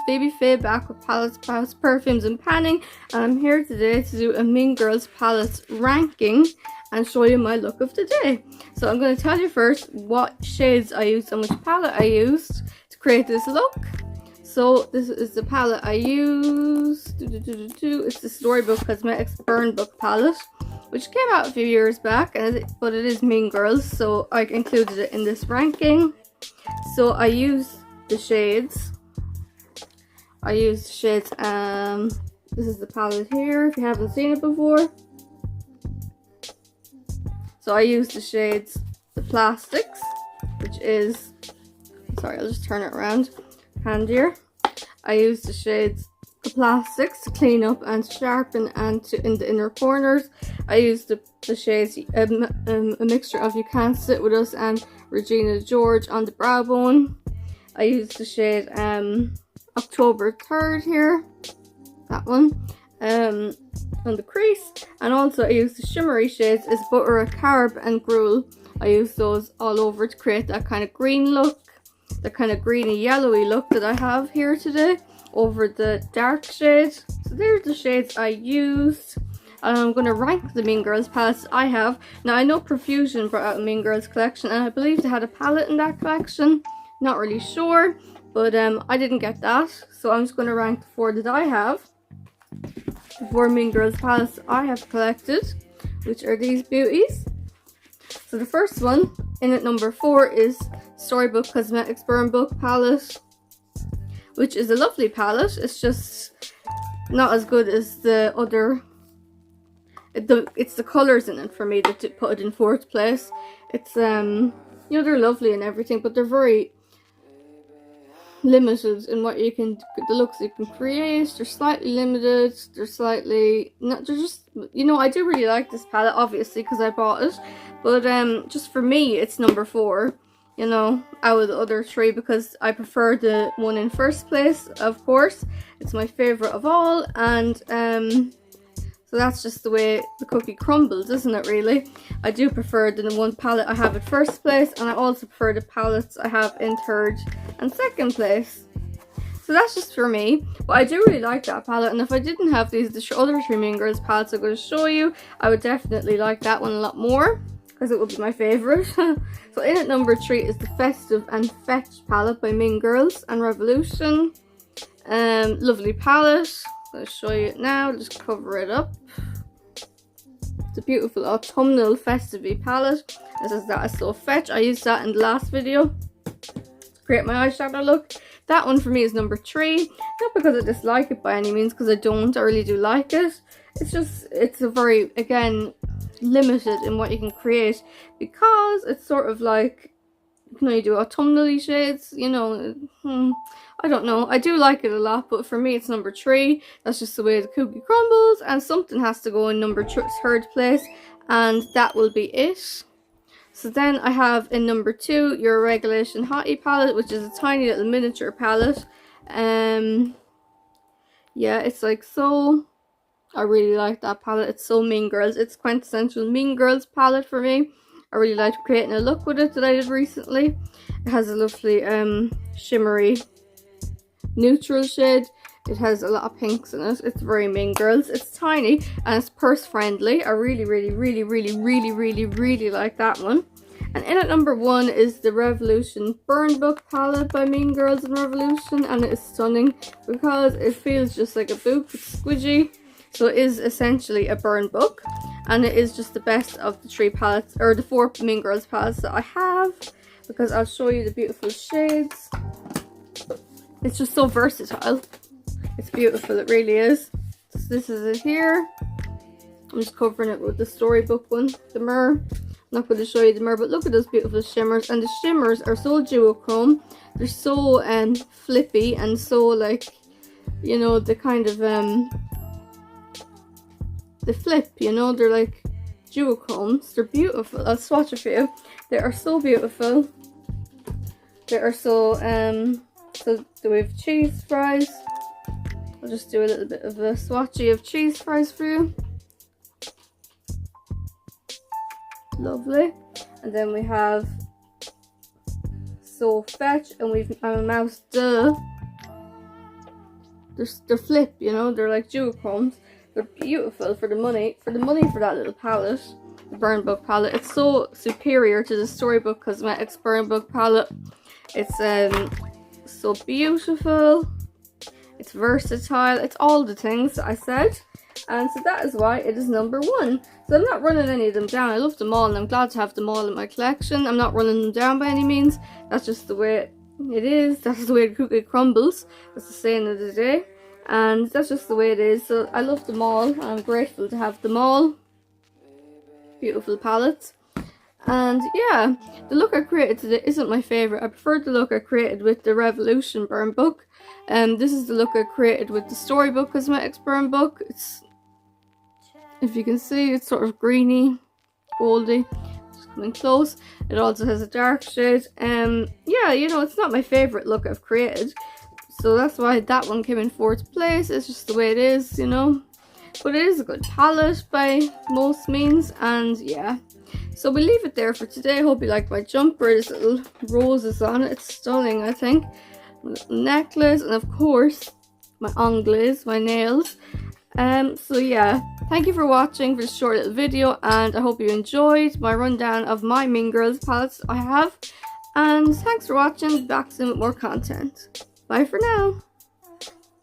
Phoebe Faye back with palettes, perfumes and panning, and I'm here today to do a Mean Girls palettes ranking and show you my look of the day. So I'm going to tell you first what shades I used and which palette I used to create this look. So this is the palette I used. It's the Storybook Cosmetics Burn Book palette, which came out a few years back, but it is Mean Girls, so I included it in this ranking. So I used the shades. This is the palette here, if you haven't seen it before. So I used the shades, the Plastics, which is, sorry, I'll just turn it around, handier. I used the shades, the Plastics, to clean up and sharpen and in the inner corners. I used the shades, a mixture of You Can't Sit With Us and Regina George on the brow bone. I used the shade October 3rd here, that one, on the crease, and also I used the shimmery shades is Butter, Carb and Gruel. I used those all over to create that kind of green look, the kind of greeny yellowy look that I have here today over the dark shades. So there's the shades I used, and I'm going to rank the Mean Girls palettes I have. Now I know Profusion brought out a Mean Girls collection, and I believe they had a palette in that collection, not really sure. But I didn't get that, so I'm just going to rank the 4 that I have. The 4 Mean Girls palettes I have collected, which are these beauties. So the first one, in at number 4, is Storybook Cosmetics Burn Book palette, which is a lovely palette. It's just not as good as the other. It's the colours in it for me that put it in 4th place. It's you know, they're lovely and everything, but they're very limited in what you can, the looks you can create. They're slightly limited, they're slightly not, they're just, you know, I do really like this palette obviously because I bought it, but just for me it's number 4, you know, out of the other 3, because I prefer the one in 1st place. Of course, it's my favorite of all, and so that's just the way the cookie crumbles, isn't it, really? I do prefer the one palette I have at 1st place, and I also prefer the palettes I have in 3rd and 2nd place. So that's just for me. But I do really like that palette, and if I didn't have the other 3 Mean Girls palettes I'm going to show you, I would definitely like that one a lot more, because it would be my favourite. So in at number 3 is the Festive and Fetch palette by Mean Girls and Revolution. Lovely palette. I'll show you it now, just cover it up. It's a beautiful autumnal festive palette. This is that I still Fetch. I used that in the last video to create my eyeshadow look. That one for me is number 3. Not because I dislike it by any means, because I don't. I really do like it. It's just, it's a very, again, limited in what you can create, because it's sort of like, you know, you do autumnal shades, you know, I don't know. I do like it a lot, but for me it's number 3. That's just the way the cookie crumbles, and something has to go in number 3rd place, and that will be it. So then I have in number 2 your Regulation Hottie palette, which is a tiny little miniature palette. Yeah, it's like so, I really like that palette. It's so Mean Girls. It's quintessential Mean Girls palette for me. I really liked creating a look with it that I did recently. It has a lovely shimmery neutral shade. It has a lot of pinks in it. It's very Mean Girls. It's tiny and it's purse friendly. I really like that one. And in at number 1 is the Revolution Burn Book palette by Mean Girls and Revolution, and it is stunning because it feels just like a book. It's squidgy, so it is essentially a burn book, and it is just the best of the 3 palettes, or the 4 Mean Girls palettes that I have, because I'll show you the beautiful shades. It's just so versatile. It's beautiful, it really is. So this is it here. I'm just covering it with the Storybook one, the mirror. I'm not going to show you the mirror, but look at those beautiful shimmers. And the shimmers are so duochrome. They're so flippy and so, like, you know, the kind of the flip, you know, they're like duochromes. They're beautiful. I'll swatch a few. They are so beautiful. They are so so we have cheese fries. I'll just do a little bit of a swatchy of cheese fries for you. Lovely. And then we have So Fetch, and we've Mouse Duh. they're flip, you know, they're like duochromes. They're beautiful for the money for that little palette, the Burn Book palette. It's so superior to the Storybook Cosmetics Burn Book palette. It's so beautiful, it's versatile, it's all the things that I said, and so that is why it is number 1. So I'm not running any of them down. I love them all and I'm glad to have them all in my collection. I'm not running them down by any means. That's just the way it is. That's the way the cookie crumbles. That's the saying of the day, and that's just the way it is. So I love them all and I'm grateful to have them all. Beautiful palettes. And yeah, the look I created today isn't my favourite. I prefer the look I created with the Revolution Burn Book. This is the look I created with the Storybook Cosmetics Burn Book. It's, if you can see, it's sort of greeny, goldy. Just coming close. It also has a dark shade. Yeah, you know, it's not my favourite look I've created. So that's why that one came in 4th place. It's just the way it is, you know. But it is a good palette by most means, and yeah. So we'll leave it there for today. I hope you like my jumper. There's little roses on it. It's stunning, I think. My little necklace, and of course, my ongles, my nails. So yeah, thank you for watching for this short little video, and I hope you enjoyed my rundown of my Mean Girls palettes I have. And thanks for watching. Back soon with more content. Bye for now.